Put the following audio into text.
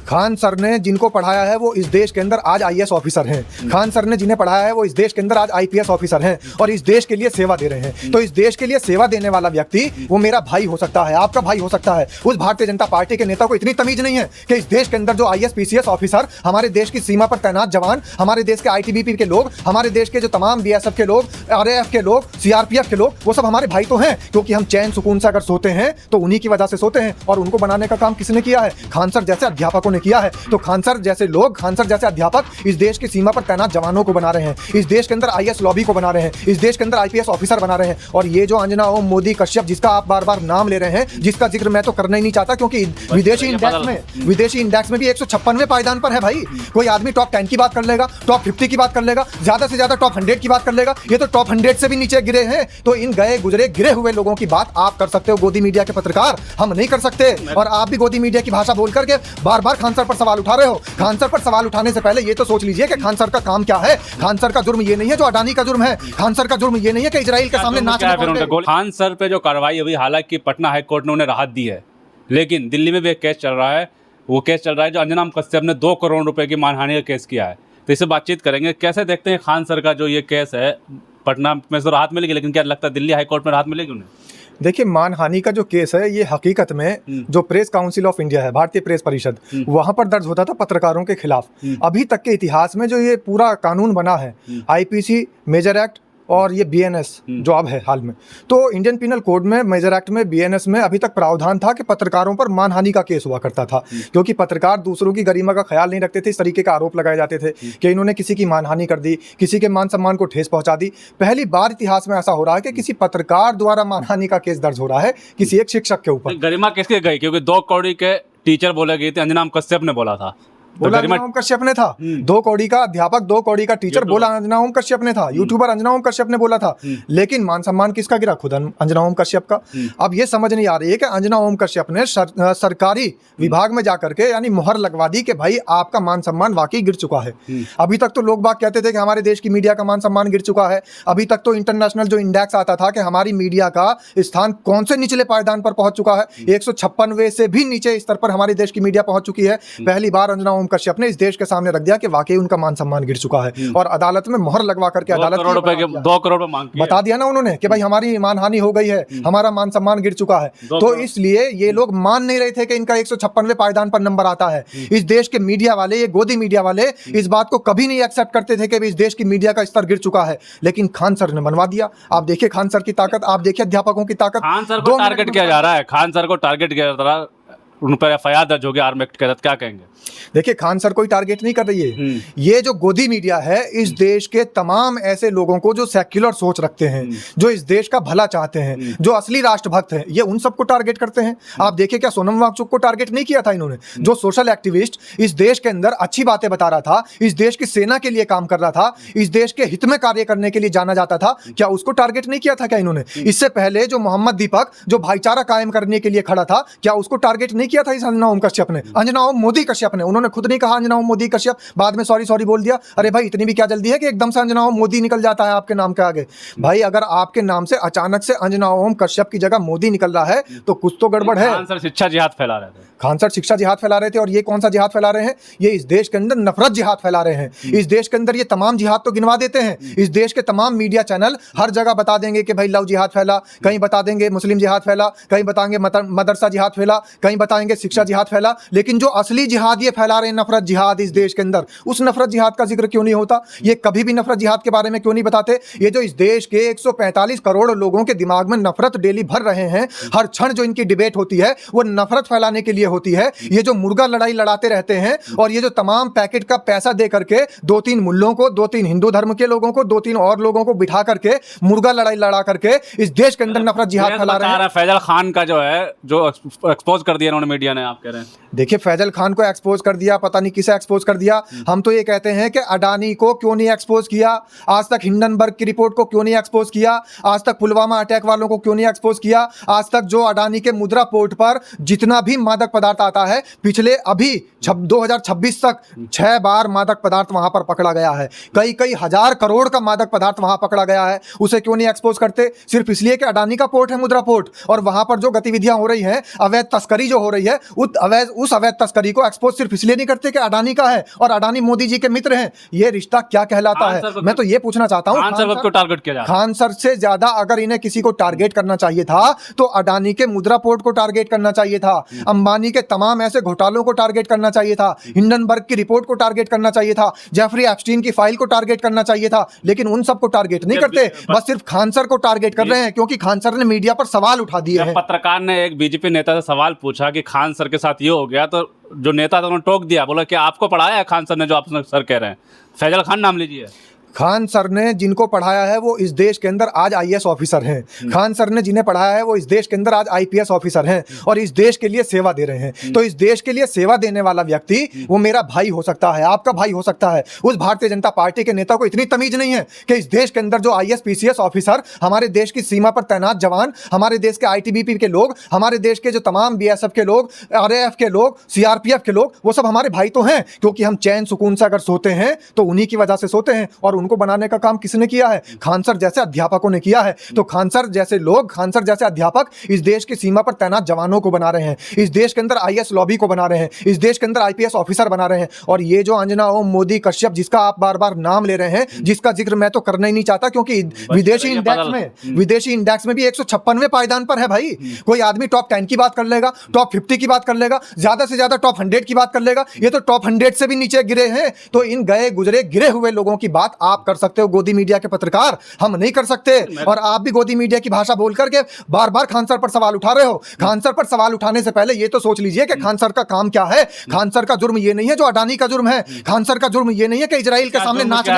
Khan sir ने जिनको पढ़ाया है वो इस देश के अंदर आज आईएएस ऑफिसर हैं। खान सर ने जिन्हें पढ़ाया है वो इस देश के अंदर आज आईपीएस ऑफिसर हैं और इस देश के लिए सेवा दे रहे हैं। तो इस देश के लिए सेवा देने वाला व्यक्ति वो मेरा भाई हो सकता है, आपका भाई हो सकता है। उस भारतीय जनता पार्टी के नेता को इतनी तमीज नहीं है कि इस देश के अंदर जो आईएएस पीसीएस ऑफिसर, हमारे देश की सीमा पर तैनात जवान, हमारे देश के आईटीबीपी के लोग, हमारे देश के जो तमाम बीएसएफ के लोग, आरएएफ के लोग, सीआरपीएफ के लोग, वो सब हमारे भाई तो हैं, क्योंकि हम चैन सुकून से अगर सोते हैं तो उन्हीं की वजह से सोते हैं। और उनको बनाने का काम किसने किया है? खान सर जैसे अध्यापकों ने किया है। तो खान सर जैसे लोग, खान सर जैसे अध्यापक इस देश की सीमा पर तैनात जवानों को बना रहे हैं, इस देश के अंदर आईएएस लॉबी को बना रहे हैं, इस देश के अंदर आईपीएस ऑफिसर बना रहे हैं। और ये जो अंजना ओम मोदी कश्यप जिसका आप बार बार नाम ले रहे हैं, जिसका जिक्र मैं तो करना ही नहीं चाहता, क्योंकि विदेशी इंडेक्स में भी 156वें पायदान पर है भाई। कोई आदमी टॉप 10 की बात कर लेगा, टॉप 50 की बात कर लेगा, ज्यादा से ज्यादा टॉप 100 की बात कर लेगा। ये तो टॉप 100 से भी नीचे गिरे हैं। तो इन गए गुजरे गिरे हुए लोगों की बात आप कर सकते हो, गोदी मीडिया के पत्रकार, हम नहीं कर सकते। और आप भी गोदी मीडिया की भाषा बोल करके बार बार खान सर पर सवाल उठा रहे हो। खान सर पर सवाल उठाने से पहले ये तो सोच लीजिए कि खान सर का काम क्या है। खान सर का जुर्म ये नहीं है जो अडानी का जुर्म है। खान सर का जुर्म ये नहीं है कि इजराइल के सामने नाच। खान सर पे जो कार्रवाई हुई, हालांकि पटना हाई कोर्ट ने उन्हें राहत दी है, लेकिन दिल्ली में भी एक केस चल रहा है। वो केस चल रहा है जो अंजना ओम कश्यप ने 2 करोड़ रुपए की मानहानि का केस किया है। तो इससे बातचीत करेंगे। कैसे देखते हैं खान सर का जो ये केस है? पटना में तो राहत मिलेगी, लेकिन क्या लगता है दिल्ली हाई कोर्ट में राहत मिलेगी उन्हें? देखिए, मानहानि का जो केस है ये हकीकत में जो प्रेस काउंसिल ऑफ इंडिया है, भारतीय प्रेस परिषद, वहां पर दर्ज होता था पत्रकारों के खिलाफ। अभी तक के इतिहास में जो ये पूरा कानून बना है, आईपीसी, मेजर एक्ट और ये बीएनएस जो अब है हाल में, तो इंडियन पिनल कोड में, मेजर एक्ट में, बीएनएस में अभी तक प्रावधान था कि पत्रकारों पर मानहानि का केस हुआ करता था, क्योंकि पत्रकार दूसरों की गरिमा का ख्याल नहीं रखते थे। इस तरीके का आरोप लगाए जाते थे कि इन्होंने किसी की मानहानि कर दी, किसी के मान सम्मान को ठेस पहुंचा दी। पहली बार इतिहास में ऐसा हो रहा है कि किसी पत्रकार द्वारा मानहानि का केस दर्ज हो रहा है किसी एक शिक्षक के ऊपर। गरिमा किसके गई? क्योंकि 2 कौड़ी के टीचर बोले गए थे, अंजना ओम कश्यप ने बोला था। बोला अंजना ओम कश्यप ने था। 2 कौड़ी का अध्यापक, 2 कौड़ी का टीचर बोला अंजना ओम कश्यप ने था। यूट्यूबर अंजना ओम कश्यप ने बोला था। लेकिन मान सम्मान किसका गिरा? खुद अंजना ओम कश्यप का। अब ये समझ नहीं आ रही है कि अंजना ओम कश्यप ने सरकारी विभाग में जाकर के यानी मुहर लगवा दी कि भाई आपका मान सम्मान वाकई गिर चुका है। अभी तक तो लोग बात कहते थे कि हमारे देश की मीडिया का मान सम्मान गिर चुका है। अभी तक तो इंटरनेशनल जो इंडेक्स आता था कि हमारी मीडिया का स्थान कौन से निचले पायदान पर पहुंच चुका है, 156वें से भी नीचे स्तर पर हमारे देश की मीडिया पहुंच चुकी है। पहली बार अंजना ओम कश्यप ने इस देश के सामने रख दिया कि वाकई उनका मान सम्मान गिर चुका है और अदालत में मोहर लगवा करके अदालत 2 करोड़ मांग बता दिया ना उन्होंने कि भाई हमारी मानहानि हो गई है, हमारा मान सम्मान गिर चुका है। तो इसलिए ये लोग मान नहीं रहे थे कि इनका 156वें पायदान पर नंबर आता है। इस देश के मीडिया वाले, ये गोदी मीडिया वाले इस बात को कभी नहीं एक्सेप्ट करते थे कि इस देश की मीडिया का स्तर गिर चुका है, लेकिन खान सर ने मनवा दिया। आप देखिए खान सर की ताकत, आप देखिए अध्यापकों की ताकत। खान सर को टारगेट किया जा रहा है, खान सर को टारगेट किया जा रहा है, उन पर एफआईआर दर्ज हो गया आर्म एक्ट के तहत। क्या कहेंगे? देखिए, खान सर कोई टारगेट नहीं कर रही है। ये जो गोदी मीडिया है इस देश के तमाम ऐसे लोगों को जो सेक्युलर सोच रखते हैं, जो इस देश का भला चाहते हैं, जो असली राष्ट्रभक्त हैं, ये उन सबको टारगेट करते हैं। आप देखिए, क्या सोनम वांगचुक को टारगेट नहीं किया था इन्होंने? जो सोशल एक्टिविस्ट इस देश के अंदर अच्छी बातें बता रहा था, इस देश की सेना के लिए काम कर रहा था, इस देश के हित में कार्य करने के लिए जाना जाता था, क्या उसको टारगेट नहीं किया था क्या इन्होंने? इससे पहले जो मोहम्मद दीपक, जो भाईचारा कायम करने के लिए खड़ा था, क्या उसको टारगेट नहीं किया था इस अंजना ओम कश्यप ने, अंजना ओम मोदी कश्यप ने? उन्होंने खुद नहीं कहा अंजना ओम मोदी कश्यप, बाद में सॉरी बोल दिया। अरे भाई, इतनी भी क्या जल्दी है कि एकदम से अंजना ओम मोदी निकल जाता है आपके नाम के आगे? भाई, अगर आपके नाम से अचानक से अंजना ओम कश्यप की जगह मोदी निकल रहा है तो कुछ तो गड़बड़ है। खान सर शिक्षा जिहाद फैला रहे थे। खान सर शिक्षा जिहाद फैला रहे थे। और ये कौन सा जिहाद फैला रहे हैं? ये इस देश के अंदर नफरत जिहाद फैला रहे हैं। इस देश के अंदर ये तमाम जिहाद तो गिनवा देते हैं। इस देश के तमाम मीडिया चैनल हर जगह बता देंगे कि भाई लव जिहाद फैला, कहीं बता देंगे मुस्लिम जिहाद फैला, कहीं बताएंगे मदरसा जिहाद फैला, कहीं बताएंगे शिक्षा जिहाद फैला। लेकिन जो असली जिहाद ये फैला रहे हैं, नफरत जिहाद इस देश के अंदर, उस नफरत जिहाद का जिक्र क्यों नहीं होता? ये कभी भी नफरत जिहाद के बारे में क्यों नहीं बताते? ये जो इस देश के 145 करोड़ लोगों के दिमाग में नफरत डेली भर रहे हैं, हर क्षण जो इनकी डिबेट होती है वो नफरत फैलाने के लिए होती है। ये जो मुर्गा लड़ाई लड़ाते रहते हैं और ये जो तमाम पैकेट का पैसा दे करके 2-3 मुल्लों को, 2-3 हिंदू धर्म के लोगों को, 2-3 और लोगों को बिठा करके मुर्गा लड़ाई लड़ा करके इस देश के अंदर नफरत जिहाद फैला रहे हैं। फैजल खान का जो है, जो एक्सपोज कर दिया उन्होंने मीडिया ने, आप कह रहे हैं? देखिए, फैजल खान को एक्सपोज कर दिया, पता नहीं किसे एक्सपोज कर दिया। हम तो ये कहते हैं कि अडानी को क्यों नहीं एक्सपोज किया? आज तक हिंडनबर्ग की रिपोर्ट को क्यों नहीं एक्सपोज किया? आज तक पुलवामा अटैक वालों को क्यों नहीं एक्सपोज किया? आज तक जो अडानी के मुद्रा पोर्ट पर जितना भी मादक पदार्थ आता है, पिछले अभी 2026 तक 6 बार मादक पदार्थ वहां पर पकड़ा गया है। कई हजार करोड़ का मादक पदार्थ वहां पकड़ा गया है। उसे क्यों नहीं एक्सपोज करते? सिर्फ इसलिए कि अडानी का पोर्ट है, मुद्रा पोर्ट, और वहां पर जो गतिविधियां हो रही हैं, अवैध तस्करी जो हो रही है, उस अवैध तस्करी को एक्सपोज सिर्फ इसलिए नहीं करते कि अडानी का है और अडानी मोदी जी के मित्र हैं। ये रिश्ता क्या कहलाता है? मैं तो ये पूछना चाहता हूँ, खान सर को टारगेट किया जा रहा है। खान सर से ज्यादा अगर इन्हें किसी को टारगेट करना चाहिए था तो अडानी के मुद्रा पोर्ट को टारगेट करना चाहिए था, अंबानी के तमाम ऐसे घोटालों को टारगेट करना चाहिए था, हिंडनबर्ग की रिपोर्ट को टारगेट करना चाहिए था, जेफरी एप्स्टीन की फाइल को टारगेट करना चाहिए था। लेकिन उन सबको टारगेट नहीं करते, बस सिर्फ खान सर को टारगेट कर रहे हैं क्योंकि खान सर ने मीडिया पर सवाल उठा दिए हैं। पत्रकार ने एक बीजेपी नेता से सवाल पूछा कि खान सर के साथ ये हो गया, तो जो नेता था उन्होंने टोक दिया, बोला कि आपको पढ़ाया है खान सर ने जो आप सर कह रहे हैं? फैजल खान नाम लीजिए। खान सर ने जिनको पढ़ाया है वो इस देश के अंदर आज आईएएस ऑफिसर हैं। खान सर ने जिन्हें पढ़ाया है वो इस देश के अंदर आज आईपीएस ऑफिसर हैं और इस देश के लिए सेवा दे रहे हैं। तो इस देश के लिए सेवा देने वाला व्यक्ति वो मेरा भाई हो सकता है, आपका भाई हो सकता है। उस भारतीय जनता पार्टी के नेता को इतनी तमीज नहीं है कि इस देश के अंदर जो आईएएस पीसीएस ऑफिसर, हमारे देश की सीमा पर तैनात जवान, हमारे देश के आईटीबीपी के लोग, हमारे देश के जो तमाम बीएसएफ के लोग, आरएएफ के लोग, सीआरपीएफ के लोग, वो सब हमारे भाई तो हैं। क्योंकि हम चैन सुकून से अगर सोते हैं तो उन्हीं की वजह से सोते हैं और उनको बनाने का काम किसने किया है? खान सर जैसे अध्यापकों ने किया है। तो खान सर जैसे लोग, खान सर जैसे अध्यापक इस देश की सीमा पर तैनात जवानों को बना रहे हैं, इस देश के अंदर आईएएस लॉबी को बना रहे हैं, इस देश के अंदर आईपीएस ऑफिसर बना रहे हैं। और ये जो अंजना ओम मोदी कश्यप जिसका आप बार बार नाम ले रहे हैं, जिसका जिक्र मैं तो करना ही नहीं चाहता क्योंकि विदेशी इंडेक्स में भी 156वें पायदान पर है भाई। कोई आदमी टॉप 10 की बात कर लेगा, टॉप 50 की बात कर लेगा, ज्यादा से ज्यादा टॉप 100 की बात कर लेगा। ये तो टॉप 100 से भी नीचे गिरे हैं। तो इन गए गुजरे गिरे हुए लोगों की बात आप कर सकते हो, गोदी मीडिया के पत्रकार, हम नहीं कर सकते। और आप भी गोदी मीडिया की भाषा बोल करके बार बार खान सर पर सवाल उठा रहे हो। खान सर पर सवाल उठाने से पहले ये तो सोच लीजिए कि खान सर का काम क्या है। खान सर का जुर्म ये नहीं है जो अडानी का जुर्म है, खान सर का जुर्म ये नहीं है कि इजराइल के सामने नाच